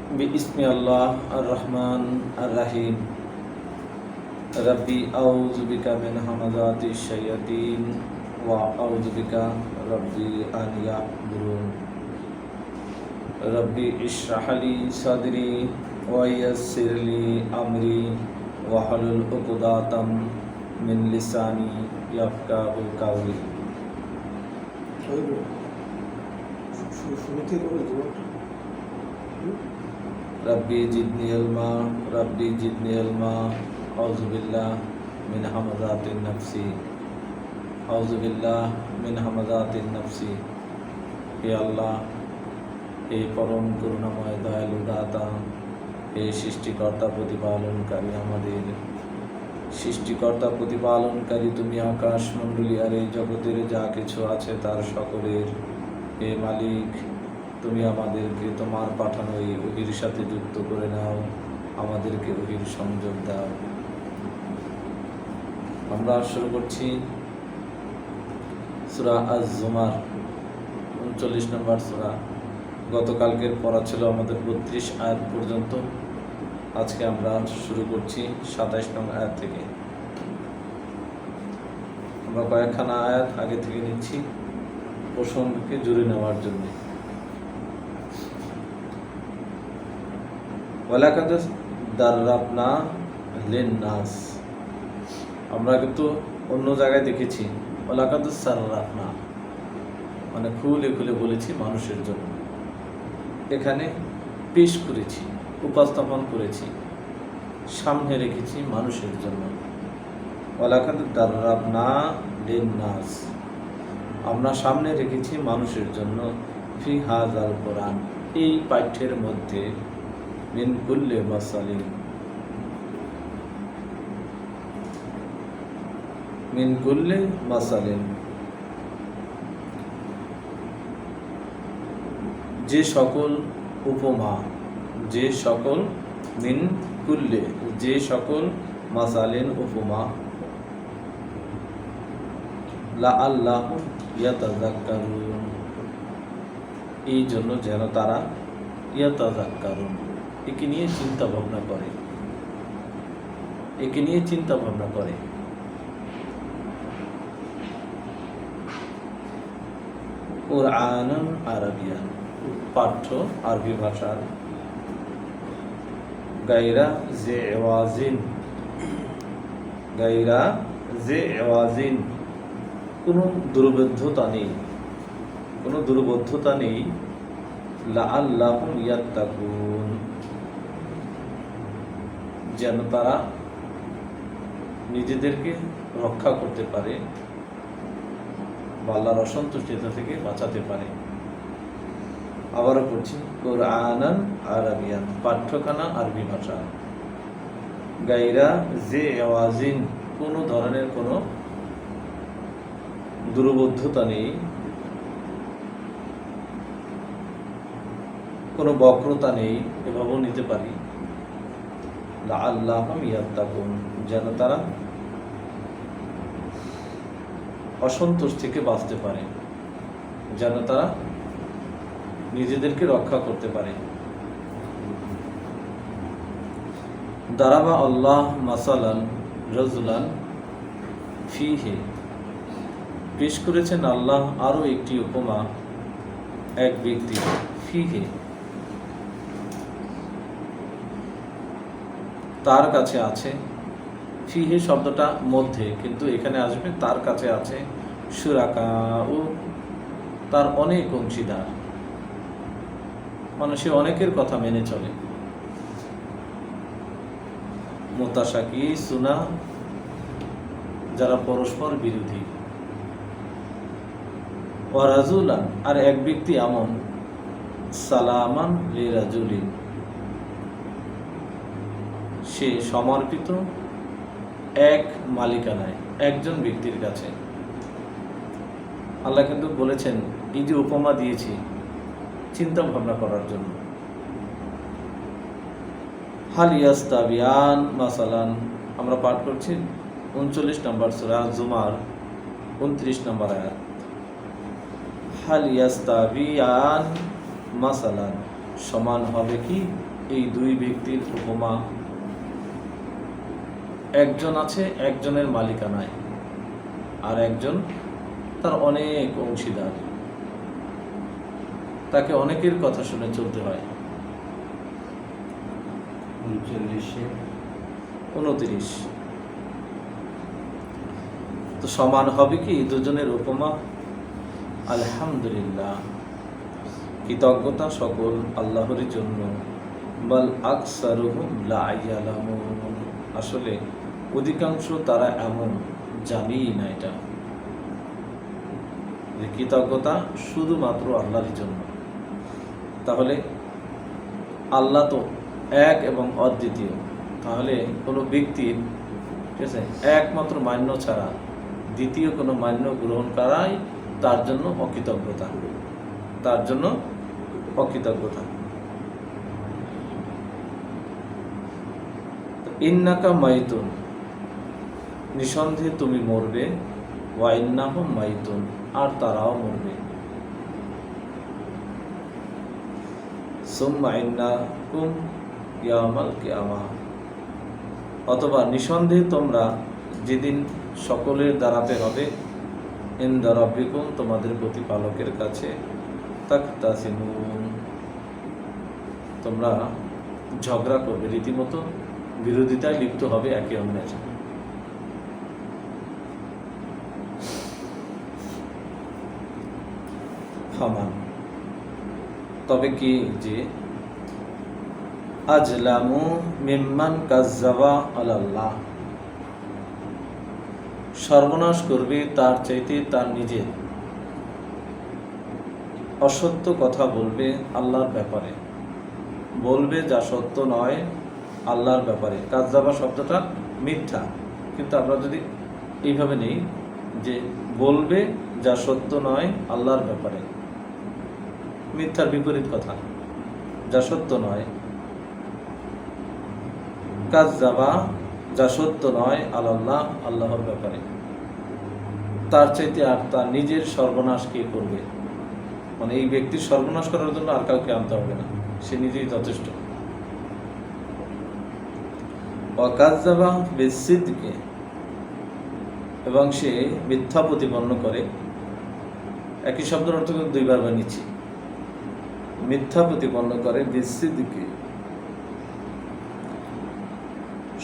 बिस्मि अल्लाह अर्रहमान अर्रहीम रब्बी औज़ु बिका मिन हमाज़ाति शय्यातीन व औज़ु बिका रब्बी अन यहज़ुरून रब्बी इश्रह ली सदरी व यस्सिर ली अमरी वहलुल उक़दतम मिन लिसानी यफ़क़हू क़ौली। रब्बी जिदनी इल्मा रब्बी जिदनी इल्मा औज़ु बिल्लाह मिन हमाज़ातिन नफ्सी औज़ु बिल्लाह मिन हमाज़ातिन नफ्सी। हे अल्लाह, हे परम করুণাময় দয়ালু দাতা, হে সৃষ্টিকর্তা প্রতিপালনকারী, আমাদের সৃষ্টিকর্তা প্রতিপালনকারী তুমি আকাশমণ্ডলী আর এই জগতের যা কিছু আছে তার সকলের হে মালিক, তুমি আমাদেরকে তোমার পাঠানো এই ওহীর সাথে যুক্ত করে নাও, আমাদেরকে ওহীর সংযোগ দাও। আমরা শুরু করছি সূরা আজ-জুমার ৩৯ নম্বর সূরা। গতকালকের পড়া ছিল আমাদের ৩২ আয়াত পর্যন্ত। আজকে আমরা শুরু করছি ২৭ নং আয়াত থেকে। আমরা কয়েকখানা আয়াত আগে থেকে নিচ্ছি প্রসঙ্গকে জুড়ে নেওয়ার জন্য। ওয়ালাকাদ দাররাবনা লিন-নাস, আমরা কিন্তু অন্য জায়গায় দেখেছি ওয়ালাকাদ সাররাফনা মানে খুলে খুলে বলেছি মানুষের জন্য। এখানে পেশ করেছি, উপস্থাপন করেছি, সামনে রেখেছি মানুষের জন্য। ওয়ালাকাদ দাররাবনা লিন-নাস, আমরা সামনে রেখেছি মানুষের জন্য ফি হাযাল কোরআন, এই পাঠ্যের মধ্যে মিন কুল্লি মাসালিন, মিন কুল্লি মাসালিন, যে সকল উপমা, যে সকল মিন কুল্লে, যে সকল মাসালিন উপমা, লাআল্লাহুম ইয়াতাযাক্কারুন, এই জন্য যেন তারা ইয়াতাযাক্কারুন, একে নিয়ে চিন্তা ভাবনা করে, একে নিয়ে চিন্তা ভাবনা করে। কুরআনান আরাবিয়ান, পাঠ্য আরবি ভাষার। গায়রা যে এওয়াজিন, গায়রা যে এওয়াজিন, কোনো দুর্বোধ্যতা নেই, কোনো দুর্বোধ্যতা নেই। লাআল্লাহুম ইয়াত্তাকুন, যেন তারা নিজেদেরকে রক্ষা করতে পারে বা আল্লাহর অসন্তুষ্টিতা থেকে বাঁচাতে পারে। আবারও পড়ছি, কুরআনান আরাবিয়ান, পাঠ্যখানা আরবি ভাষা। গায়রা যে এওয়াজিন, কোনো ধরনের কোনো দুর্বোধ্যতা নেই, কোনো বক্রতা নেই, এভাবেও নিতে পারি। লাআল্লাহুম ইয়াত্তাকুন, যেন তারা অসন্তোষ থেকে বাঁচতে পারে, যেন তারা নিজেদেরকে রক্ষা করতে পারে। দারাবা আল্লাহ মাসালান রাজুলান ফিহি, পেশ করেছেন আল্লাহ আরো একটি উপমা, এক ব্যক্তি, ফিহি তার কাছে আছে, ফিহি শব্দটা মধ্যে, কিন্তু এখানে আসবে তার কাছে আছে, শুরাকাউ, তার অনেক অংশীদার, মানে সে অনেকের কথা মেনে চলে। মুতাশাকি সুনা, যারা পরস্পর বিরোধী। ওয়া রাজুলান, আর এক ব্যক্তি এমন, সালামান লিরাজুলিন, সে সমর্পিত এক মালিকানায়, একজন ব্যক্তির কাছে। আল্লাহ কিন্তু বলেছেন এই যে উপমা দিয়েছি চিন্তা ভাবনা করার জন্য। হাল ইয়াস্তাবিয়ান মাসালান, আমরা পাঠ করছি ৩৯ নম্বর সূরা জুমার ২৯ নম্বর আয়াত। হাল ইয়াস্তাবিয়ান মাসালান, সমান হবে কি এই দুই ব্যক্তির উপমা, একজন আছে একজনের মালিকানায়, আর একজন তার অনেক অংশীদার, তাকে অনেকের কথা শুনে চলতে হয়। 29 তো সমান হবে কি দুজনের উপমা? আলহামদুলিল্লাহ, কৃতজ্ঞতা সকল আল্লাহরই জন্য। বাল আকসারুহুম লা ইয়ালামুন, আসলে অধিকাংশ তারা এমন জানেই না এটা, যে কৃতজ্ঞতা শুধুমাত্র আল্লাহরই জন্য। তাহলে আল্লাহ তো এক এবং অদ্বিতীয়, তাহলে কোনো ব্যক্তির, ঠিক আছে, একমাত্র মান্য ছাড়া দ্বিতীয় কোনো মান্য গ্রহণ করাই তার জন্য অকৃতজ্ঞতা, তার জন্য অকৃতজ্ঞতা। ইন্নাকা মাইতুন, নিঃসন্দেহে তুমি মরবে, ওয়া ইন্নাহুম মাইতুন, আর তারাও মরবে। সুম্মা ইন্নাকুম ইয়াওমাল কিয়ামাহ, অথবা নিঃসন্দেহে তোমরা যেদিন সকলের দাঁড়াতে হবে, ইনদা রাব্বিকুম, তোমাদের প্রতিপালকের কাছে, তাখতাসিমুন, তোমরা ঝগড়া করবে, রীতিমতো বিরোধিতায় লিপ্ত হবে একে অন্যের। ফামান, তবে কি যে আজলামু মিম্মান কাজ্জাবা আলাল্লাহ, সর্বনাশ করবে তার চাইতে তার নিজের অসত্য কথা বলবে আল্লাহর ব্যাপারে, বলবে যা সত্য নয় আল্লাহর ব্যাপারে। কাজ্জাবা শব্দটা মিথ্যা, কিন্তু আমরা যদি এইভাবে নেই যে বলবে যা সত্য নয় আল্লাহর ব্যাপারে, মিথ্যার বিপরীত কথা, যা সত্য নয়। কাজ্জাবা, যা সত্য নয় আল্লাহ, আল্লাহর ব্যাপারে। তার চাইতে আর তার নিজের সর্বনাশ কে করবে? মানে এই ব্যক্তির সর্বনাশ করার জন্য আর কাউকে আনতে হবে না, সে নিজেই যথেষ্ট। ওয়াকাজ্জাবা বিসিদকে, এবং সে মিথ্যা প্রতিপন্ন করে। একই শব্দের অর্থ কিন্তু দুইবার বানিয়েছি। মিথ্যা প্রতিপন্ন করে, বিসিদকে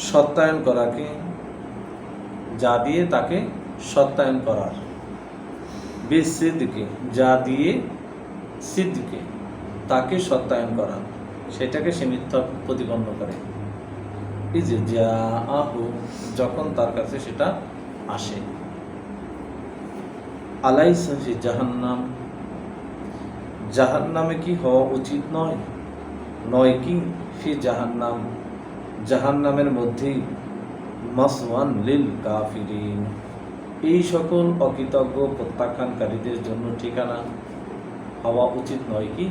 সত্যায়ন করাকে, যা দিয়ে তাকে সত্যায়ন করার, বিসিদকে যা দিয়ে, সিদকে তাকে সত্যায়ন করা, সেটাকে সে মিথ্যা প্রতিপন্ন করে। এই যে যা আহু, যখন তার কাছে সেটা আসে। আলাইসা ফি জাহান্নাম, জাহান্নামে কি হওয়া উচিত নয়? নয় কি ফি জাহান্নাম, জাহান্নামের মধ্যেই মাসওয়ান লিল কাফিরিন, এই সকল অকৃতজ্ঞ প্রত্যাখ্যানকারীদের জন্য ঠিকানা হওয়া উচিত নয় কি?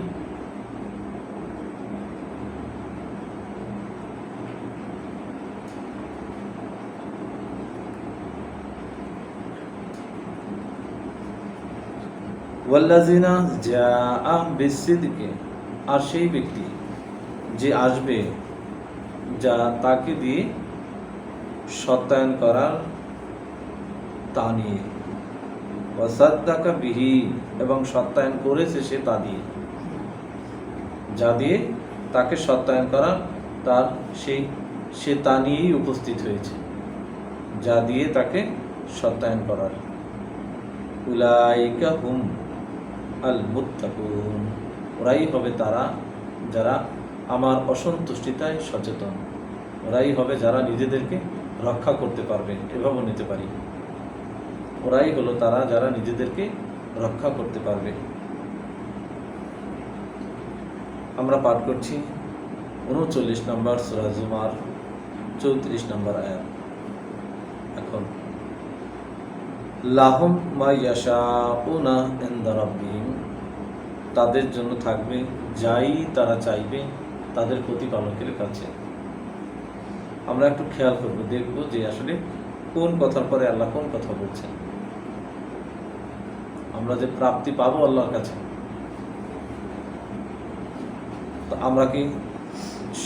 ওয়াল্লাযিনা জাআ বিসিদকে, আর সেই ব্যক্তি যে আসবে যা তাকে দিয়ে সত্যায়ন করার, তা নিয়ে, ওয়াসাদ্দাকা বিহি, এবং সত্যায়ন করেছে সে তা দিয়ে, যা দিয়ে তাকে সত্যায়ন করার, তার সে তা নিয়েই উপস্থিত হয়েছে, যা দিয়ে তাকে সত্যায়ন করার। উলাইকা হুম আল মুত্তাকুন, ওরাই হবে তারা যারা আমার অসন্তুষ্টিতায় সচেতন, ওরাই হবে যারা নিজেদেরকে রক্ষা করতে পারবে, এভাবে নিতে পারি। ওরাই হলো তারা যারা নিজেদেরকে রক্ষা করতে পারবে। আমরা পাঠ করছি 39 নম্বর সূরা জুমার 34 নম্বর আয়াত। এখন লাহুম মা ইয়াশাউনা ইনদা রাব্বিহিম, তাদের জন্য থাকবে যাই তারা চাইবে তাদের প্রতিপালকের কাছে। আমরা একটু খেয়াল করব, দেখব যে আসলে কোন কথার পরে আল্লাহ কোন কথা বলছেন। আমরা যে প্রাপ্তি পাবো আল্লাহর কাছে, তো আমরা কি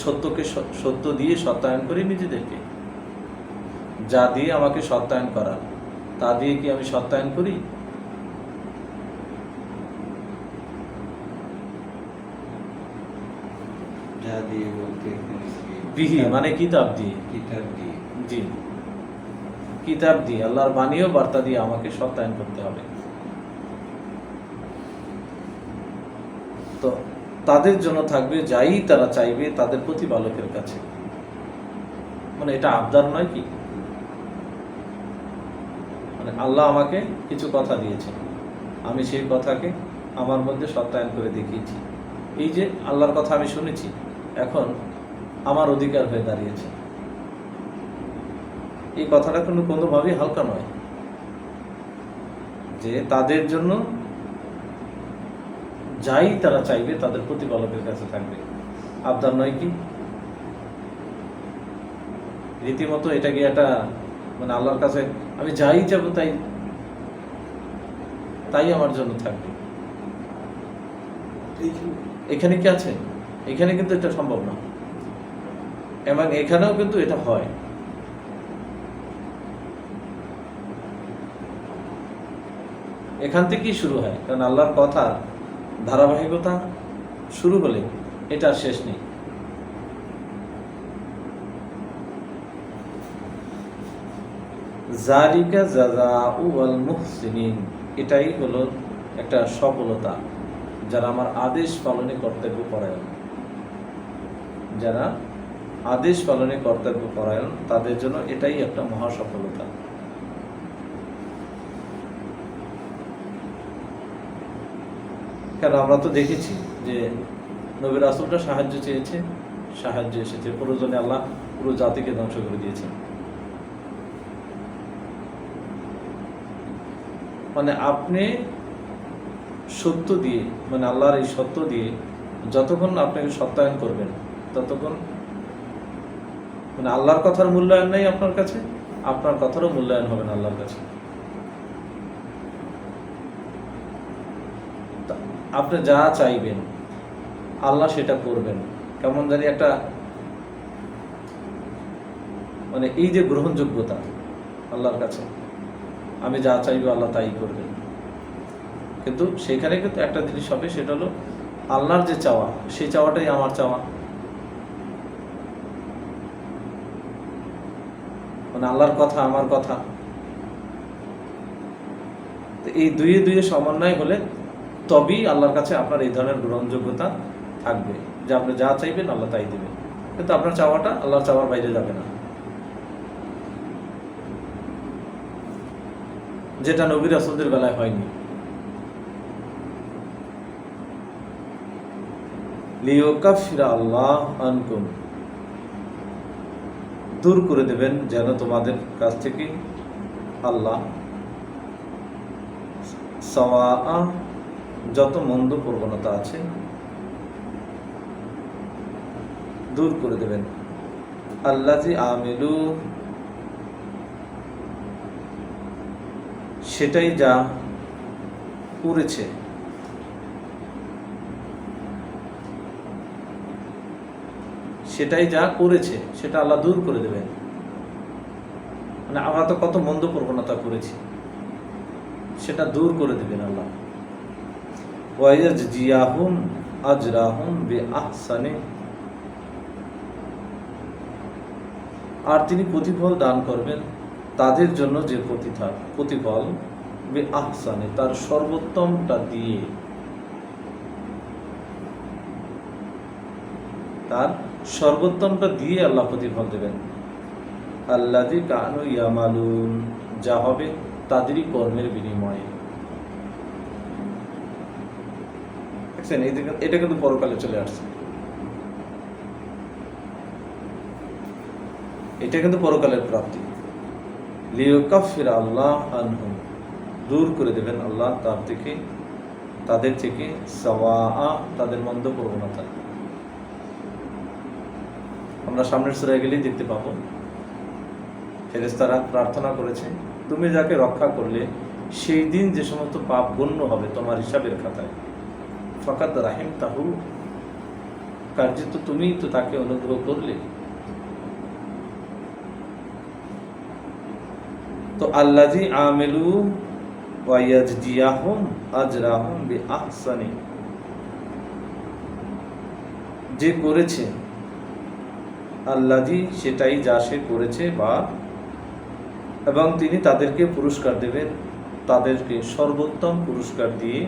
সত্যকে সত্য দিয়ে সত্যায়ন করি নিজেদেরকে। যা দিয়ে আমাকে সত্যায়ন করার তা দিয়ে কি আমি সত্যায়ন করি? যা দিয়ে বলতে বিহি মানে কিতাব দিয়ে। কিতাব দিয়ে, জি, কিতাব দিয়ে, আল্লাহর বাণী ও বার্তা দিয়ে আমাকে সত্যায়ন করতে হবে। তো তাদের জন্য থাকবে যাই তারা চাইবে তাদের প্রতিপালকের কাছে। মানে এটা আবদার নয় কি, মানে আল্লাহ আমাকে কিছু কথা দিয়েছে, আমি সেই কথাকে আমার মধ্যে সত্যায়ন করে দেখিয়েছি। এই যে আল্লাহর কথা আমি শুনেছি, এখন আমার অধিকার হয়ে দাঁড়িয়েছে। এই কথাটা কিন্তু কোনোভাবেই হালকা নয়, যে তাদের জন্য যাই তারা চাইবে তাদের প্রতিপালকের কাছে থাকবে। আবদার নয় কি? রীতিমতো এটা কি একটা মানে আল্লাহর কাছে আমি যাই চাবো তাই তাই আমার জন্য থাকবে, এখানে কি আছে? এখানে কিন্তু এটা সম্ভব না, এবং এখানেও কিন্তু এটা হয়। এখান থেকেই শুরু হয়, কারণ আল্লাহর কথা ধারাবাহিকতা শুরু হলে এটার শেষ নেই। জালিকা জাযাউল মুহসিনিন, এটাই হলো একটা সফলতা যারা আমার আদেশ পালনে কর্তব্য পরায়ণ। যারা আদেশ পালনে কর্তব্য পরায়ণ তাদের জন্য এটাই একটা মহা সফলতা। কেন আমরা তো দেখেছি যে নবী রাসূলটা সাহায্য চেয়েছে, সাহায্য এসেছে, প্রয়োজনে আল্লাহ পুরো জাতিকে ধ্বংস করে দিয়েছে। মানে আপনি সত্য দিয়ে, মানে আল্লাহর এই সত্য দিয়ে যতক্ষণ আপনাকে সত্যায়ন করবেন ততক্ষণ মানে আল্লাহর কথার মূল্যায়ন নেই আপনার কাছে, আপনার কথারও মূল্যায়ন হবে না আল্লাহর কাছে। আপনি যা চাইবেন আল্লাহ সেটা করবেন। কেমন জানি একটা মানে এই যে গ্রহণযোগ্যতা আল্লাহর কাছে, আমি যা চাইবো আল্লাহ তাই করবেন। কিন্তু সেখানে কিন্তু একটা জিনিস হবে, সেটা হলো আল্লাহর যে চাওয়া সেই চাওয়াটাই আমার চাওয়া। মানে আল্লাহর কথা আমার কথা, এই দুয়ে দুয়ে সমন্বয় হলে তবেই আল্লাহর কাছে আপনার এই ধরনের গ্রহণযোগ্যতা থাকবে, যে আপনি যা চাইবেন আল্লাহ তাই দেবেন। কিন্তু আপনার চাওয়াটা আল্লাহর চাওয়ার বাইরে যাবে না, যেটা নবী রাসূলদের বেলায় হয়নি। লিয়ুকাফিরা আল্লাহ আনকুম, দূর করে দেবেন যেন তোমাদের কাছ থেকে আল্লাহ সাওয়া, যত মন্দ প্রবণতা আছে দূর করে দেবেন। আল্লাযী আমিলু, সেটাই যা করেছে, সেটাই যা করেছে সেটা আল্লাহ দূর করে দেবেন। মানে আমরা তো কত মন্দ প্রবণতা করেছি, সেটা দূর করে দেবেন আল্লাহ। ওয়ায়াজজিয়াহুম আজরাহুম বিআহসানি, আর তিনি প্রতিফল দান করবেন তাদের জন্য যে প্রতিফল বিআহসানি, তার সর্বোত্তমটা দিয়ে, তার সর্বোত্তমটা দিয়ে আল্লাহ প্রতিফল দেবেন। আল্লাযী কানু ইয়ামালুন, যা হবে তাদেরই কর্মের বিনিময়ে। দেখছেন, এটা কিন্তু পরকালে চলে আসছে, এটা কিন্তু পরকালের প্রাপ্তি। লিয়ুকাফিরা আল্লাহ আনহুম, দূর করে দেবেন আল্লাহ তাদের থেকে সাওয়া, তাদের মন্দ প্রবণতা। আমরা সামনের সূরায় গেলেই দেখতে পাবো ফেরেশতারা প্রার্থনা করেছে, তুমি যাকে রক্ষা করলে সেই দিন যে সমস্ত পাপ গণ্য হবে তোমার হিসাবের খাতায়, ফাকাদ রাহিমতাহু, কার্যত তুমিই তো তাকে অনুগ্রহ করলে। তো আল্লাযী আমিলু ওয়া ইয়াজজিয়াহুম আজরাহুম বিআহসানি, যে করেছে, আল্লাযী সেটাই যা সে করেছে, বা এবং তিনি তাদেরকে পুরস্কার দেবেন, তাদেরকে সর্বোত্তম পুরস্কার দিয়ে,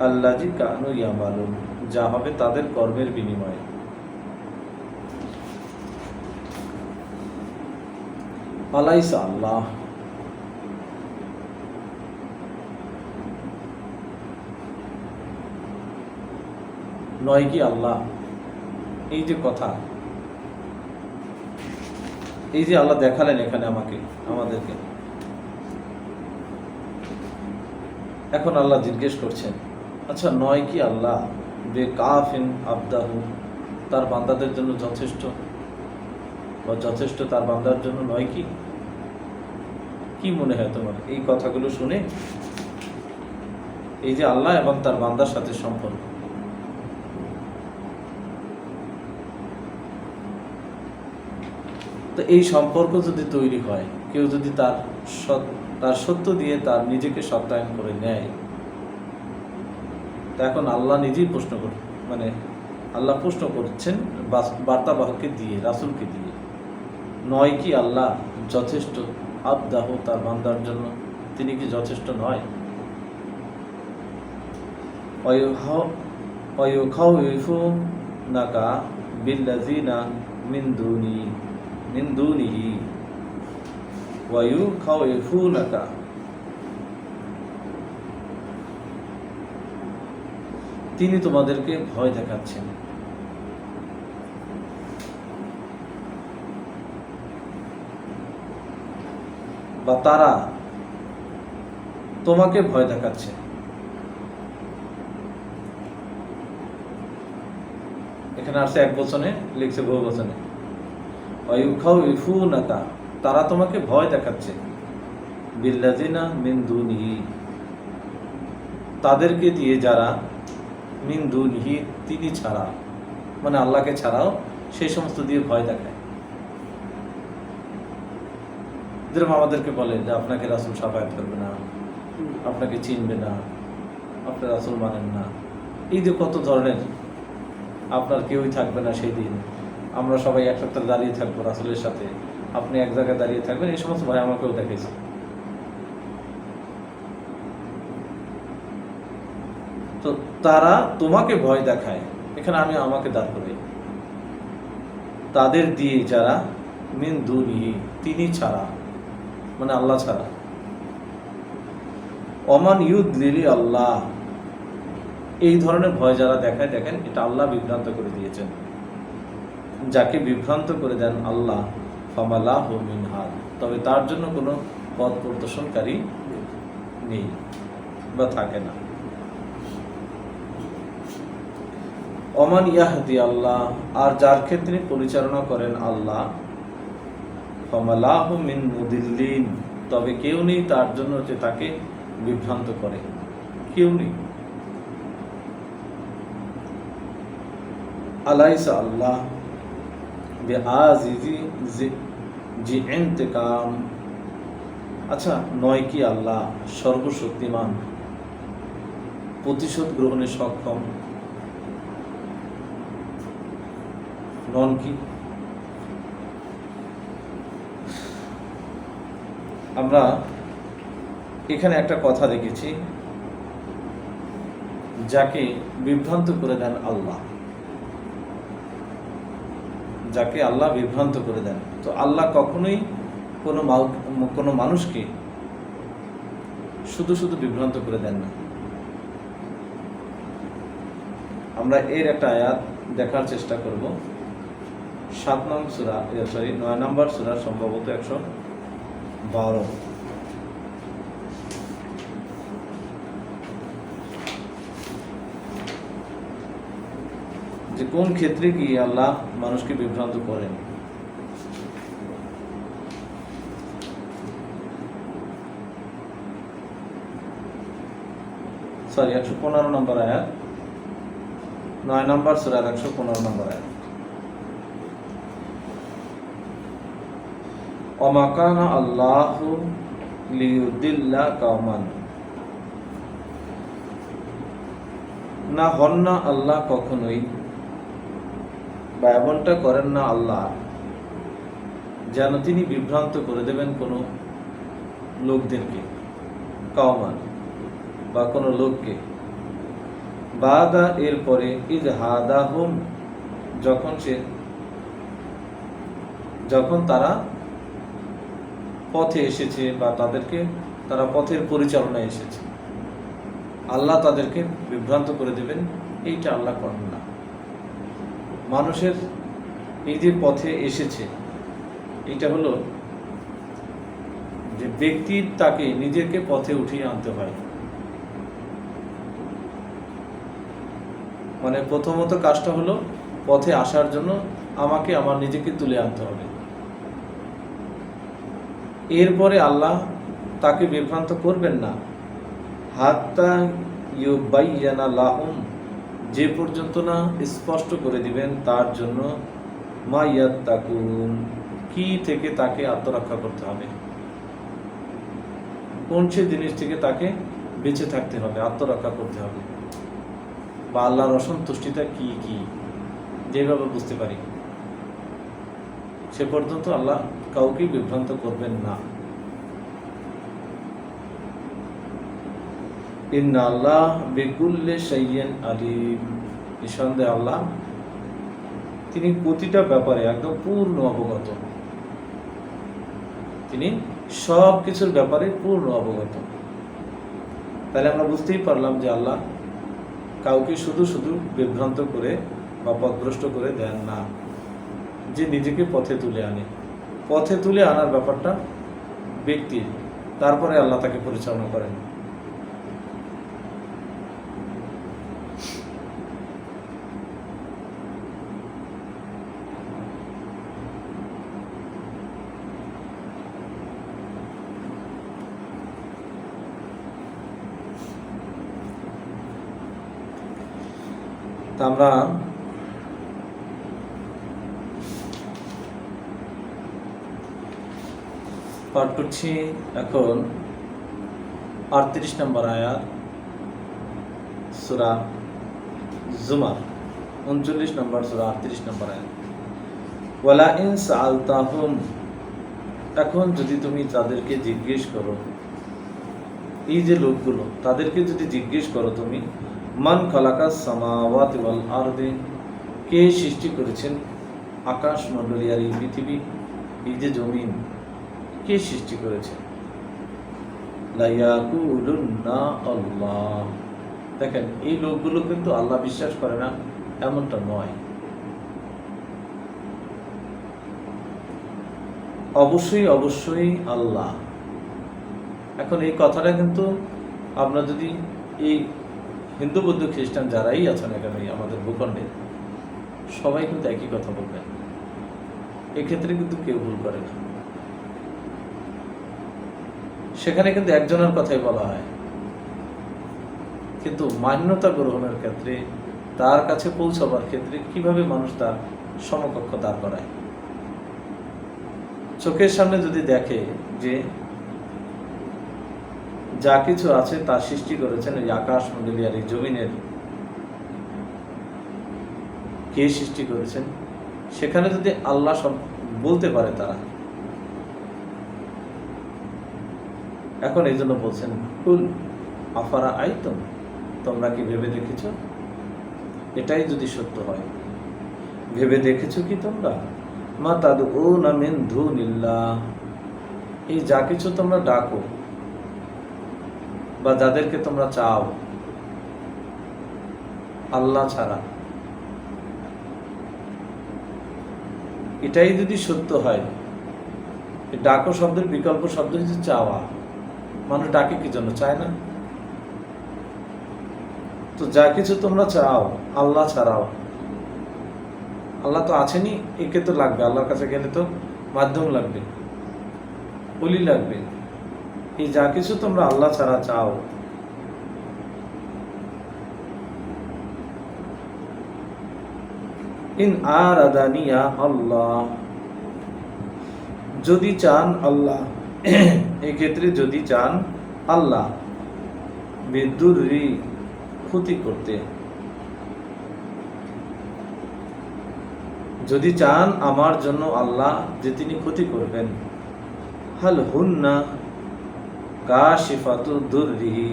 আল্লাযী কানু ইয়ামালুন, যা হবে তাদের কর্মের বিনিময়ে। আলাইসা আল্লাহ, নয় কি আল্লাহ, এই যে কথা, এই যে আল্লাহ দেখালেন এখানে আমাদেরকে, এখন আল্লাহ জিজ্ঞেস করছেন, আচ্ছা নয় কি আল্লাহ বেকাফিন আবদাহু, তার বান্দাদের জন্য যথেষ্ট, বা যথেষ্ট তার বান্দার জন্য নয় কি? কি মনে হয় তোমার এই কথাগুলো শুনে? এই যে আল্লাহ এবং তার বান্দার সাথে সম্পর্ক, তো এই সম্পর্ক যদি তৈরি হয়, কেউ যদি তার সত্য দিয়ে তার নিজেকে সত্যায়ন করে নেয়, তা এখন আল্লাহ নিজেই আল্লাহ প্রশ্ন করছেন বার্তাবাহককে দিয়ে, রাসূলকে দিয়ে, নয় কি আল্লাহ যথেষ্ট আবদাহ, তার বান্দার জন্য তিনি কি যথেষ্ট নয়? ওয়ায়ুখাউইফুনাকা বিল্লাযিনা মিন দুনিহি ওয়ায়ুখাউইফুনাকা, তিনি তোমাদেরকে ভয় দেখাচ্ছেন, বা তারা তোমাকে ভয় দেখাচ্ছে। এখানে আসছে এক বচনে, লিখছে বহু বচনে। ওয়ায়ুখাউইফুনাকা, তারা তোমাকে ভয় দেখাচ্ছে, বিল্লাযিনা মিন দুনিহি, তাদেরকে দিয়ে যারা, মিন দুনিহি তিনি ছাড়া, মানে আল্লাহকে ছাড়াও সেই সমস্ত দিয়ে ভয় দেখায়। যেরকম আমাদেরকে বলে যে আপনাকে রাসূল শাফায়াত করবে না, আপনাকে চিনবে না, আপনার রাসূল মানেন না, এই যে কত ধরনের, আপনার কেউই থাকবে না সেই দিন, আমরা সবাই একসাথে দাঁড়িয়ে থাকবো রাসূলের সাথে, আপনি এক জায়গায় দাঁড়িয়ে থাকবেন, এই সমস্ত ভয় আমাকেও দেখেছে। তো তারা তোমাকে ভয় দেখায়, এখানে আমি আমাকে দাঁড় করি, তাদের দিয়ে যারা মিন দুনিহি তিনি ছাড়া, মানে আল্লাহ ছাড়া, ওমান ইউদলিলি আল্লাহ, এই ধরনের ভয় যারা দেখায়, দেখেন এটা আল্লাহ বিভ্রান্ত করে দিয়েছেন, যাকে বিভ্রান্ত করে দেন আল্লাহ, ফামালাহু মিন হাদ, তবে তার জন্য কোনো পথ প্রদর্শনকারী নেই বা থাকে না। ওমান ইয়াহদি আল্লাহ, আর যার ক্ষেত্রে পরিচালনা করেন আল্লাহ, ফামালাহু মিন মুদিল্লিন, তবে কেউ নেই তার জন্য যে তাকে বিভ্রান্ত করে, কেউ নেই। আলাইসা আল্লাহ বিআজিজি জি ইন্তিকাম, আচ্ছা নয় কি আল্লাহ সর্বশক্তিমান, প্রতিশোধ গ্রহণে সক্ষম, নন কি? আমরা এখানে একটা কথা দেখেছি, যাকে বিভ্রান্ত করে দেন আল্লাহ, যাকে আল্লাহ বিভ্রান্ত করে দেন, তো আল্লাহ কখনোই কোনো মানুষকে শুধু শুধু বিভ্রান্ত করে দেন না। আমরা এর একটা আয়াত দেখার চেষ্টা করব, 9 নম্বর সূরা, সম্ভবত 112। যে কোন ক্ষেত্রে কি আল্লাহ মানুষকে বিভ্রান্ত করেন। সরি, 115 নম্বর আয়াত, 9 নম্বর সূরার 115 নম্বর আয়াত। ওমা কানা আল্লাহু লিইউদিল্লা কওমান, না হন না আল্লাহ কখনোই, বা এমনটা করেন না আল্লাহ যেন তিনি বিভ্রান্ত করে দেবেন কোনো লোকদেরকে, কওমান বা কোনো লোককে, বাদা এরপরে ইদ হাদাহুম যখন তারা পথে এসেছে বা তারা পথের পরিচালনায় এসেছে, আল্লাহ তাদেরকে বিভ্রান্ত করে দেবেন, এইটা আল্লাহ করেন না। মানুষের এই যে পথে এসেছে, এটা হলো যে ব্যক্তির তাকে নিজেকে পথে উঠিয়ে আনতে হয়। মানে প্রথমত কাজটা হলো পথে আসার জন্য আমাকে আমার নিজেকে তুলে আনতে হবে। এরপরে আল্লাহ তাকে বিভ্রান্ত করবেন না হাত্তা ইউবাইয়ানা লাহুম, যে পর্যন্ত না স্পষ্ট করে দিবেন তার জন্য মা ইয়াত্তাকুন, কি থেকে তাকে আত্মরক্ষা করতে হবে, কোন সে জিনিস থেকে তাকে বেঁচে থাকতে হবে, আত্মরক্ষা করতে হবে, বা আল্লাহর অসন্তুষ্টিটা কি কি যেভাবে বুঝতে পারি, সে পর্যন্ত আল্লাহ কাউকে বিভ্রান্ত করবেন না। ইন্না আল্লাহ বিকুল্লি শাইইন আলিম, নিঃসন্দেহে আল্লাহ তিনি প্রতিটা ব্যাপারে একদম পূর্ণ অবগত, তিনি সব কিছুর ব্যাপারে পূর্ণ অবগত। তাহলে আমরা বুঝতেই পারলাম যে আল্লাহ কাউকে শুধু শুধু বিভ্রান্ত করে বা পথভ্রষ্ট করে দেন না, যে নিজেকে পথে তুলে আনে। পথে তুলে আনার ব্যাপারটা ব্যক্তির, তারপরে আল্লাহ তাকে পরিচালনা করেন। তা আমরা পাঠ করছি এখন 38 নম্বর আয়াত, সূরা জুমার 39 নম্বর সূরা 38 নম্বর আয়াত। ওয়ালা ইন সাআলতাহুম, এখন যদি তুমি তাদেরকে জিজ্ঞেস করো, এই যে লোকগুলো, তাদেরকে যদি জিজ্ঞেস করো তুমি, মান খালাকাস সামাওয়াতি ওয়াল আরদি, কে সৃষ্টি করেছেন আকাশ মণ্ডলী আর এই পৃথিবী, এই যে জমিন, কে সৃষ্টি করেছেন? লায়াকুলুন্না আল্লাহ। দেখেন, এই লোকগুলো কিন্তু আল্লাহ বিশ্বাস করে না এমনটা নয়, অবশ্যই অবশ্যই আল্লাহ। এখন এই কথাটা কিন্তু আপনার যদি এই হিন্দু বৌদ্ধ খ্রিস্টান যারাই আছেন এখানে আমাদের ভূখণ্ডে, সবাই কিন্তু একই কথা বলবেন, এক্ষেত্রে কিন্তু কেউ ভুল করে না। সেখানে কিন্তু একজনের কথাই বলা হয়, কিন্তু মান্যতা গ্রহণের ক্ষেত্রে, তার কাছে পৌঁছাবার ক্ষেত্রে কিভাবে মানুষ তার সমকক্ষ দাঁড় করায়। চোখের সামনে যদি দেখে যে যা কিছু আছে তা সৃষ্টি করেছেন এই আকাশ মণ্ডলী আর এই জমিনের কে সৃষ্টি করেছেন, সেখানে যদি আল্লাহ সব বলতে পারে তারা, এখন এই জন্য বলছেন কুল আফারা আইতুম, তোমরা কি ভেবে দেখেছো? এটাই যদি সত্য হয়, ভেবে দেখেছো কি তোমরা মা তাদউনা মিন দুনিল্লাহ, এই যা কিছু তোমরা ডাকো বা যাদেরকে তোমরা চাও আল্লাহ ছাড়া, এটাই যদি সত্য হয়, ডাকো শব্দের বিকল্প শব্দ হচ্ছে চাওয়া। মানুষ ডাকে কি জন্য? চায় না। তো যা কিছু তোমরা চাও আল্লাহ ছাড়াও, আল্লাহ তো আছেনই, একে তো লাগবে, আল্লাহর কাছে গেলে তো মাধ্যম লাগবে, ওলি লাগবে। এই যা কিছু তোমরা আল্লাহ ছাড়া চাও, ইন আরাদানিয়া আল্লাহ, যদি চান আল্লাহ, এই ক্ষেত্রে যদি চান আল্লাহ, বিদুররি ক্ষতি করতে, যদি চান আমার জন্য আল্লাহ যে তিনি ক্ষতি করবেন, হাল হুন্না কাশিফাতু দুররিহি,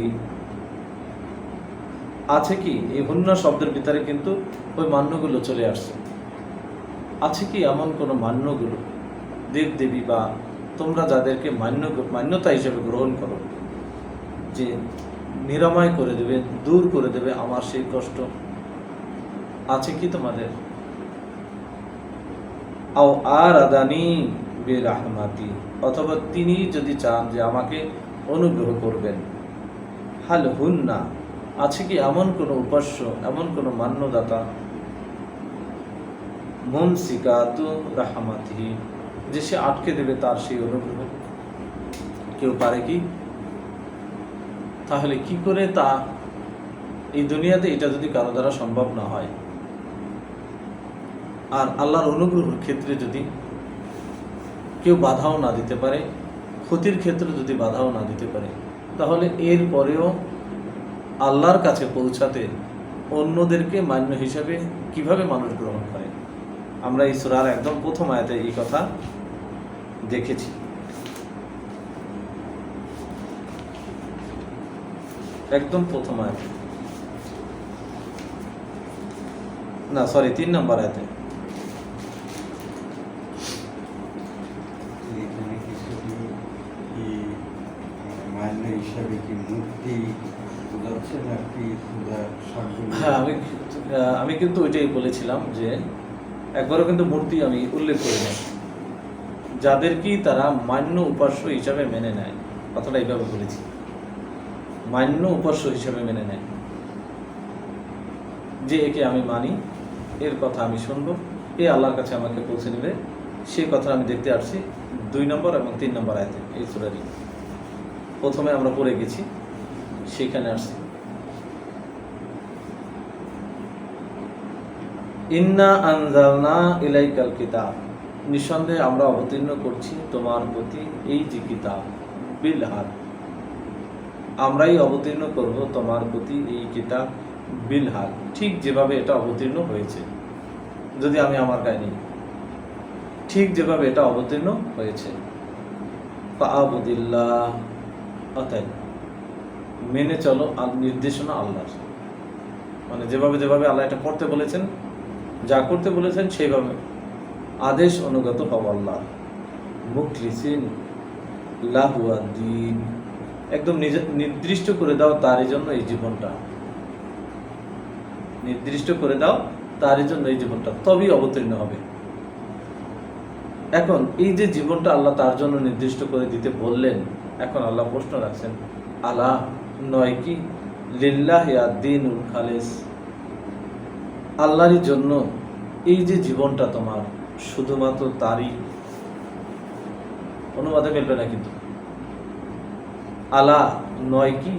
আছে কি এই হুন্না শব্দের ভিতরে কিন্তু ওই মান্যগুলো চলে আসছে, আছে কি এমন কোন মান্যগুলো, দেব দেবী বা তোমরা যাদেরকে মান্যতা হিসেবে গ্রহণ করো, যে নিরাময় করে দেবে, দূর করে দেবে আমার সেই কষ্ট, আছে কি তোমাদের? আও আরাদানি বিরাহমাতি, অথবা তিনি যদি চান যে আমাকে অনুগ্রহ করবেন, হাল হুন্না, আছে কি এমন কোন উপাস্য, এমন কোন মান্যদাতা, মুমসিকাতু রাহমাতিহি, যে সে আটকে দেবে তার সেই অনুগ্রহ, কেউ পারে কি? তাহলে কি করে তা, এই দুনিয়াতে এটা যদি কারো দ্বারা সম্ভব না হয়, আর আল্লাহর অনুগ্রহের ক্ষেত্রে যদি কেউ বাধাও না দিতে পারে, ক্ষতির ক্ষেত্রে যদি বাধাও না দিতে পারে, তাহলে এর পরেও আল্লাহর কাছে পৌঁছাতে অন্যদেরকে মান্য হিসাবে কিভাবে মানুষ গ্রহণ করে? আমরা এই সূরার একদম প্রথম আয়াতে এই কথা দেখেছি। একদম প্রথম আয়াতে, না সরি 3 নম্বর আয়াতে। এখানে কিছু কি মান্য হিসাবে কি মূর্তি বোঝাচ্ছে নাকি সবগুলো? হ্যাঁ, আমি কিন্তু ওইটাই বলেছিলাম যে একবারও কিন্তু মূর্তি আমি উল্লেখ করি না, যাদের কি তারা মান্য উপাস্য হিসাবে মেনে নেয়, কথাটা এইভাবে বলেছি, মান্য উপাস্য হিসাবে মেনে নেয়, যে একে আমি মানি, এর কথা আমি শুনবো, এ আল্লাহর কাছে আমাকে পৌঁছে নেবে, সেই কথা আমি দেখতে আসছি 2 নম্বর এবং 3 নম্বর আয়াতে এই সূরারই। প্রথমে আমরা পড়ে গেছি, সেখানে আসছি, ইন্না আনজালনা ইলাইকাল কিতাব, নিঃসন্দেহে আমরা অবতীর্ণ করছি তোমার প্রতি এই যে কিতাব, বিল হক, আমরাই অবতীর্ণ করব তোমার প্রতি এই কিতাব, বিল হক, ঠিক যেভাবে এটা অবতীর্ণ হয়েছে, যদি আমি আমার গায়ে নিই, ঠিক যেভাবে এটা অবতীর্ণ হয়েছে, ফাআবুদিল্লাহ, অতএব মেনে চলো নির্দেশনা আল্লাহর, মানে যেভাবে যেভাবে আল্লাহ এটা করতে বলেছেন, যা করতে বলেছেন সেইভাবে আদেশ অনুগত হও আল্লাহ, মুখলিসিন লাহু আদ-দীন, একদম নির্দিষ্ট করে দাও তারই জন্য এই জীবনটা, নির্দিষ্ট করে দাও তারই জন্য এই জীবনটা, তবেই অবতীর্ণ হবে। এখন এই যে জীবনটা আল্লাহ তার জন্য নির্দিষ্ট করে দিতে বললেন, এখন আল্লাহ প্রশ্ন রাখছেন, আলা নয় কি লিল্লাহি আদ-দীনুল খালিস, আল্লাহরই জন্য এই যে জীবনটা তোমার, শুধুমাত্র তারই, অনুবাদে মিলবে না কিন্তু, আলা নয় কি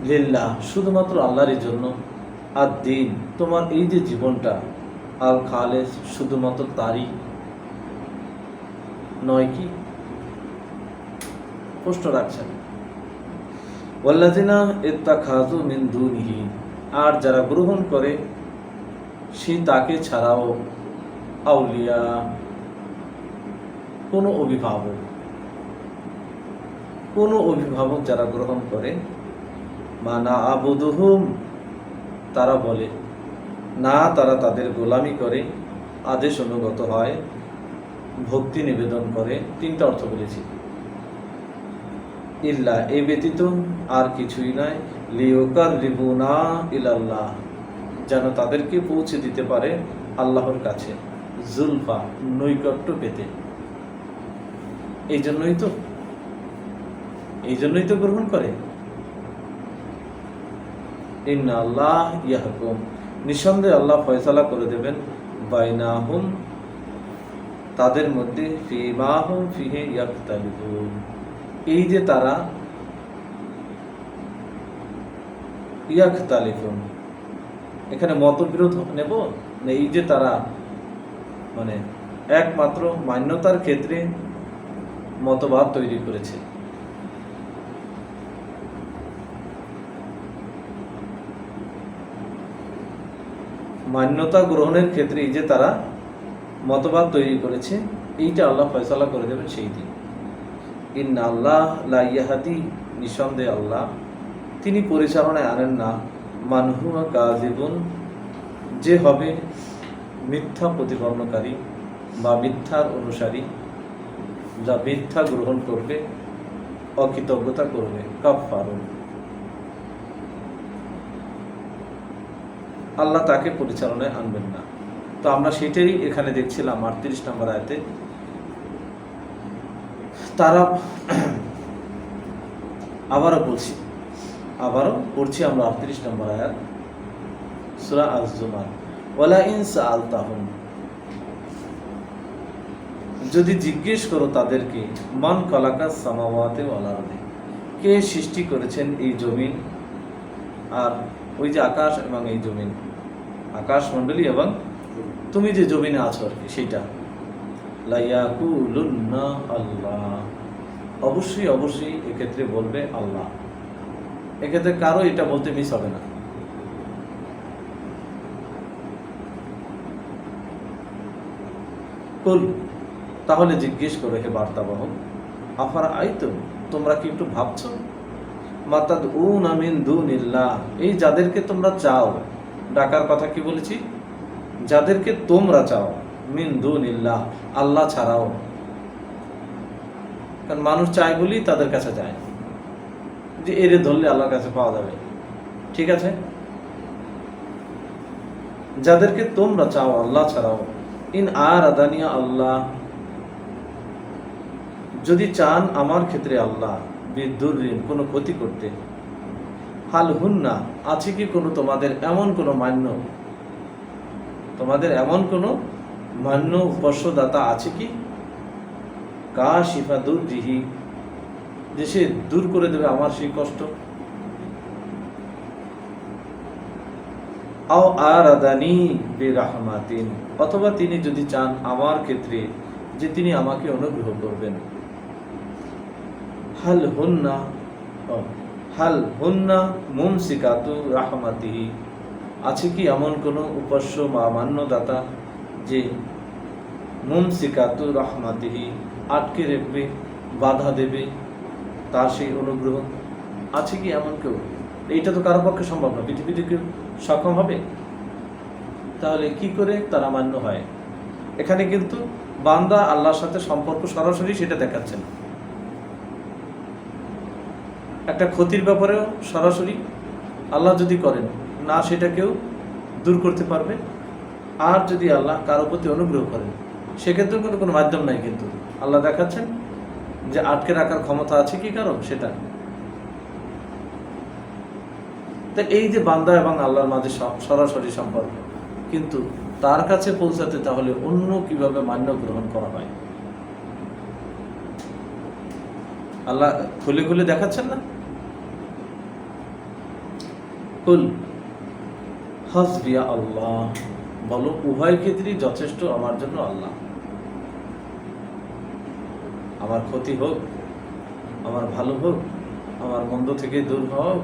লিল্লাহ, শুধুমাত্র আল্লাহরই জন্য, আদ-দীন তোমার এই যে জীবনটা, আল খালেস শুধুমাত্র তারই, নয় কি? প্রশ্ন রাখছেন, ওয়াল্লাযিনা ইত্তাখাযু মিন দুনিহি, আর যারা গ্রহণ করে সেই তাকে ছাড়াও, আউলিয়া কোনো অভিভাবক যারা গ্রহণ করে, মানা আবুদুহুম, তারা বলে না, তারা তাদের গোলামি করে, আদেশ অনুগত হয়, ভক্তি নিবেদন করে, 3টা অর্থ বলেছি, ইল্লা এই ব্যতীত আর কিছুই নয়, লিয়ুকাররিবুনা ইলাল্লাহ, যেন তাদেরকে পৌঁছে দিতে পারে আল্লাহর কাছে, জুলফা নৈকট্য পেতে, এই জন্যই তো গ্রহণ করে। ইন্না আল্লাহ ইয়াহকুম, নিঃসন্দেহে আল্লাহ ফয়সালা করে দেবেন, বাইনাহুম তাদের মধ্যে, ফীমা হুম ফীহি ইয়াখতালিফুন, এই যে তারা ইয়াখতালিফুন এখানে মতবিরোধ নেব না এই যে তারা মানে একমাত্র মান্যতার ক্ষেত্রে মতবাদ তৈরি করেছে। মান্যতা গ্রহণের ক্ষেত্রে এই যে তারা মতবাদ তৈরি করেছে, এইটা আল্লাহ ফয়সালা করে দেবেন সেই দিন। ইন্না আল্লাহ লা ইয়াহদি, নিঃসন্দেহে আল্লাহ তিনি পরিচালনায় আনেন না মান হুয়া কাযিবুন, যে হবে মিথ্যা প্রতিপন্নকারী বা মিথ্যার অনুসারী, যা মিথ্যা গ্রহণ করবে, অকৃতজ্ঞতা করবে, কাফফারুন, আল্লাহ তাকে পরিচালনায় আনবেন না। তো আমরা সেটাই এখানে দেখছিলাম 38 নম্বর আয়াতে। তারা আবারও পড়ছি আমরা 38 নম্বর আয়াত সূরা আজ-জুমার, ওয়ালা ইন সাআলতাহুম, যদি জিজ্ঞেস করো তাদেরকে, মান খালাকাস সামাওয়াতি ওয়াল আরদি, কে সৃষ্টি করেছেন এই জমিন আর ওই যে আকাশ এবং এই জমিন, আকাশ মণ্ডলী এবং তুমি যে জমিনে আছো আর কি, সেইটা। লা ইয়াকুলুন্না আল্লাহ, অবশ্যই এক্ষেত্রে বলবে আল্লাহ। এক্ষেত্রে কারো এটা বলতে মিস হবে না। কুল, তাহলে জিজ্ঞেস করো হে বার্তাবাহক, আফার আইতো, তোমরা কি একটু ভাবছো, মাতাদউনা মিন দুনিল্লাহ, এই যাদেরকে তোমরা চাও, ডাকার কথা কি বলেছি, যাদেরকে তোমরা চাও, মিন দুনিল্লাহ, আল্লাহ ছাড়াও। কারণ মানুষ চায় বলেই তাদের কাছে যায়, যে এরে ধরলে আল্লাহর কাছে পাওয়া যাবে, ঠিক আছে। যাদেরকে তোমরা চাও আল্লাহ ছাড়াও, ইন আর আদানিয়া আল্লাহ, যদি চান আমার ক্ষেত্রে আল্লাহ, বিদুররিন, কোনো ক্ষতি করতে, হাল হুন্না, আছে কি কোনো তোমাদের এমন কোনো মান্য, তোমাদের এমন কোনো মান্য উপস্যদাতা আছে কি, কাশিফা দুররিহি, যে সে দূর করে দেবে আমার সেই কষ্ট, আও আরাদানি বিরাহমাতিন, অথবা তিনি যদি চান আমার ক্ষেত্রে যে তিনি আমাকে অনুগ্রহ করবেন, হাল হুন্না মুমসিকাতু রাহমাতিহি, আছে কি এমন কোনো উপাস্য বা মান্যদাতা যে মুমসিকাতু রাহমাতিহি, আটকে রাখবে, বাধা দেবে তার সেই অনুগ্রহ, আছে কি এমন কেউ? এইটা তো কারো পক্ষে সম্ভব না, পৃথিবীতে কেউ সক্ষম হবে? তাহলে কি করে তারা মান্য হয়? এখানে কিন্তু বান্দা আল্লাহর সাথে সম্পর্ক সরাসরি সেটা দেখাচ্ছেন। একটা ক্ষতির ব্যাপারেও সরাসরি আল্লাহ যদি করেন না, সেটা কেউ দূর করতে পারবে। আর যদি আল্লাহ কারো প্রতি অনুগ্রহ করেন, সেক্ষেত্রেও কিন্তু কোনো মাধ্যম নাই, কিন্তু আল্লাহ দেখাচ্ছেন যে আটকে রাখার ক্ষমতা আছে কি কারো, সেটা। তাই এই যে বান্দা এবং আল্লাহর মাঝে সরাসরি সম্পর্ক, কিন্তু তার কাছে পৌঁছাতে তাহলে অন্য কিভাবে মান্য গ্রহণ করা হয়? আল্লাহ খুলে খুলে দেখাচ্ছেন না? কুল হাসবিয়া আল্লাহ, বলো উভয় ক্ষেত্রেই যথেষ্ট আমার জন্য আল্লাহ। আমার ক্ষতি হোক, আমার ভালো হোক, আমার মন্দ থেকে দূর হোক,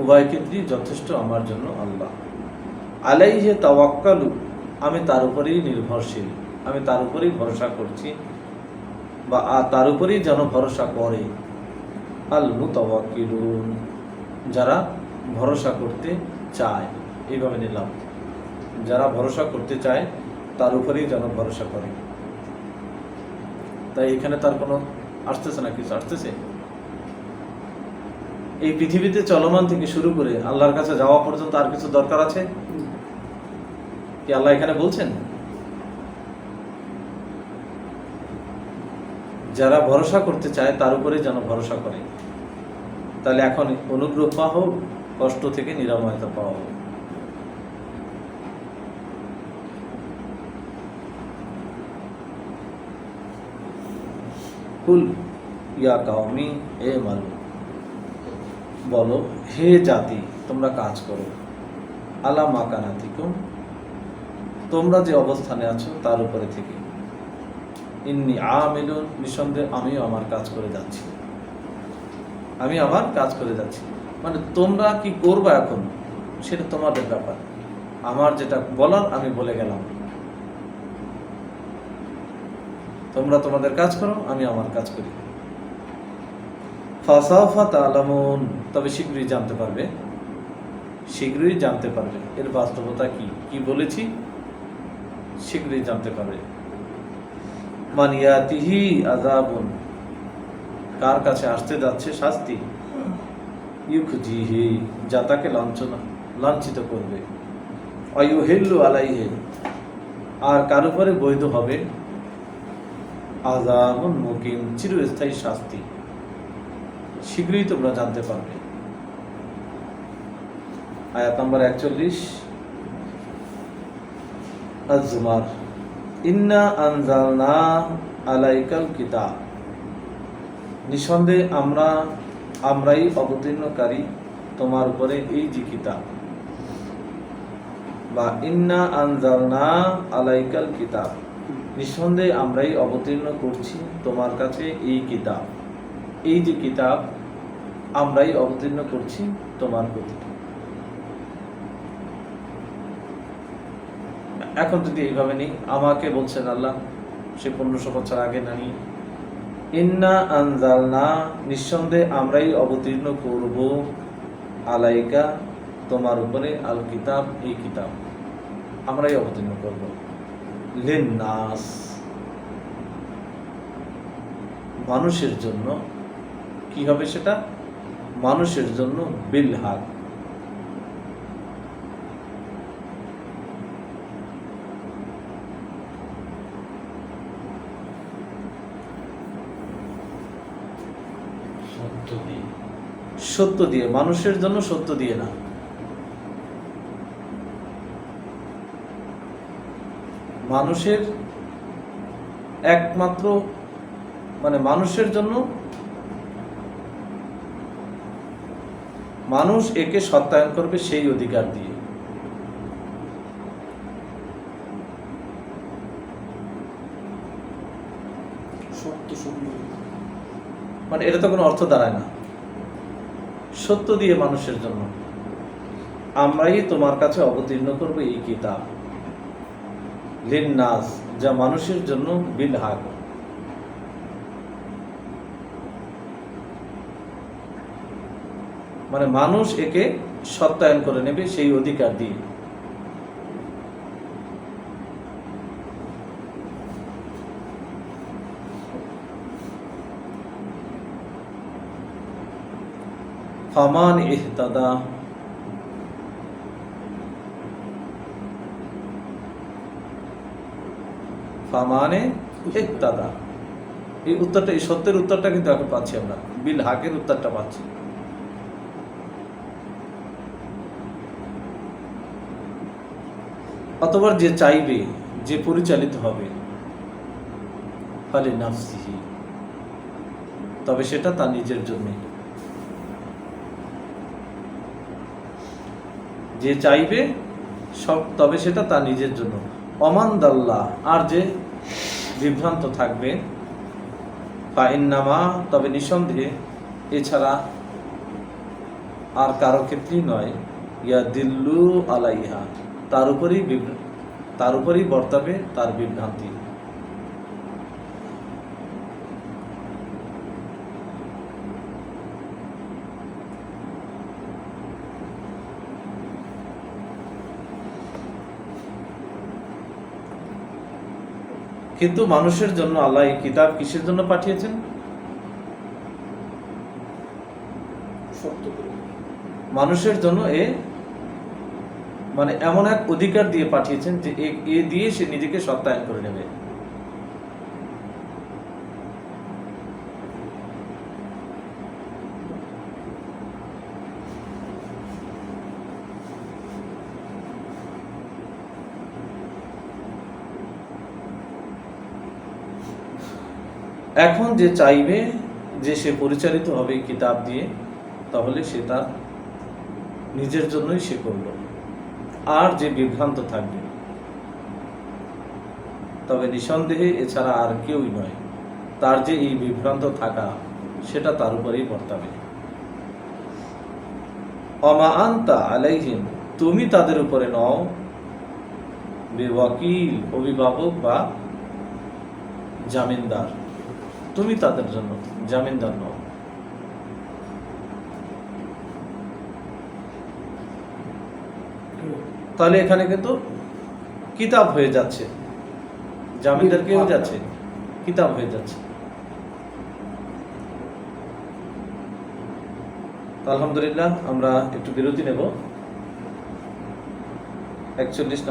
উভয় ক্ষেত্রেই যথেষ্ট আমার জন্য আল্লাহ। আলাইহি তাওয়াক্কালু, আমি তার উপরেই নির্ভরশীল, আমি তার উপরেই ভরসা করছি, বা তার উপরেই যেন ভরসা করে। আল মুতাওয়াক্কিলুন, যারা ভরসা করতে চায়, এইভাবে নিলাম, যারা ভরসা করতে চায় তার উপরেই যেন ভরসা করে। তাই এখানে তার কোনো আসতেছে না, কিছু আসতেছে? এই পৃথিবীতে চলমান থেকে শুরু করে আল্লাহর কাছে যাওয়া পর্যন্ত আর কিছু দরকার আছে কি? আল্লাহ এখানে বলছেন যারা ভরসা করতে চায় তার উপরে যেন ভরসা করে। তাহলে এখন অনুগ্রহ পাওয়া হোক, কষ্ট থেকে নিরাময়তা পাওয়া হোক। কুল ইয়া কাওমি এ মালু, বলো হে জাতি তোমরা কাজ করো। আলা মাকানাতিকুম, তোমরা যে অবস্থানে আছো তার উপরে থেকে। ইন্নী আমিলুন, নিঃসন্দেহে আমিও আমার কাজ করে যাচ্ছি, আমি আমার কাজ করে যাচ্ছি। মানে তোমরা কি করবা এখন সেটা তোমাদের ব্যাপার, আমার যেটা বলার আমি বলে গেলাম। তোমরা তোমাদের কাজ করো, আমি আমার কাজ করি। ফাসাউফা তা'লামুন, তবে শীঘ্রই জানতে পারবে, শীঘ্রই জানতে পারবে এর বাস্তবতা কি। কি বলেছি, শীঘ্রই জানতে পারবে। মান ইয়াতিহি আযাবুন, কার কাছে আসতে যাচ্ছে শাস্তি, ইউখজিহি, যা তাকে লাঞ্ছিত করবে, অয়ুহিল্লু আলাইহি, আর কার উপরে বৈধ হবে, আযাবুন মুকিম, চিরস্থায়ী শাস্তি। শীঘ্রই তোমরা জানতে পারবে। আয়াত নম্বর 41 আজ-জুমার। ইন্না আনজালনা আলাইকাল কিতাব, নিঃসন্দেহে আমরাই অবতীর্ণকারী তোমার উপরে এই যে কিতাব। বা ইন্না আনজালনা আলাইকাল কিতাব, নিঃসন্দেহে আমরাই অবতীর্ণ করছি তোমার কাছে এই কিতাব। এই যে কিতাব আমরাই অবতীর্ণ করছি তোমার প্রতি। এখন যদি এইভাবে নেই, আমাকে বলছেন আল্লাহ, সে 1500 বছর আগে নানি, ইন্না আনজালনা, নিঃসন্দেহে আমরাই অবতীর্ণ করব, আলাইকা, তোমার উপরে, আল কিতাব, এই কিতাব আমরাই অবতীর্ণ করব, লিন্নাস, মানুষের জন্য। কি হবে সেটা, মানুষের জন্য, বিল হক, সত্য দিয়ে, মানুষের জন্য সত্য দিয়ে না। মানুষের একমাত্র, মানে মানুষের জন্য, মানুষ একে সত্যায়ন করবে সেই অধিকার দিয়ে। মানে এটা তো কোনো অর্থ দাঁড়ায় না। সত্য দিয়ে মানুষের জন্য আমরাই তোমার কাছে অবতীর্ণ করব এই কিতাব, লিন্নাস, যা মানুষের জন্য, বিল হক, মানে মানুষ একে সত্যায়ন করে নেবে সেই অধিকার দিয়ে। ফামান ইহতাদা, ফামানে ইহতাদা, এই উত্তরটা, এই সত্যের উত্তরটা কিন্তু এখন পাচ্ছি আমরা, বিল হাকের উত্তরটা পাচ্ছি। অথবা যে চাইবে, যে পরিচালিত হবে, ফালি নাফসিহি, তবে সেটা তার নিজের জন্য। যে চাইবে সব, তবে সেটা তার নিজের জন্য। অমানদাল্লাহ, আর যে বিভ্রান্ত থাকবে, ফাইন্নামা, তবে নিঃসন্দেহে, এছাড়া আর কারো ক্ষেত্রেই নয়, ইয়া দিল্লু আলাইহা, তার উপরেই বর্তাবে তার বিভ্রান্তি। কিন্তু মানুষের জন্য আল্লাহ এই কিতাব কিসের জন্য পাঠিয়েছেন, মানুষের জন্য মানে এমন এক অধিকার দিয়ে পাঠিয়েছেন যে এ দিয়ে সে নিজেকে সত্যায়ন করে নেবে। এখন যে চাইবে যে সে পরিচালিত হবে এই কিতাব দিয়ে, তাহলে সে তার নিজের জন্যই সে করল। আর যে বিভ্রান্ত থাকবে, তবে নিঃসন্দেহে এছাড়া আর কেউই নয়, তার যে এই বিভ্রান্ত থাকা সেটা তার উপরেই বর্তাবে। অমা আনতা আলাইহিম, তুমি তাদের উপরে নও বেওয়াকিল, অভিভাবক বা জামিনদার, তুমি তাদের জন্য জামিনদার নও। তাহলে এখানে কিন্তু কিতাব হয়ে যাচ্ছে, জামিনদার কি হয়ে যাচ্ছে? কিতাব হয়ে যাচ্ছে। আলহামদুলিল্লাহ, আমরা একটু বিরতি নেব। 41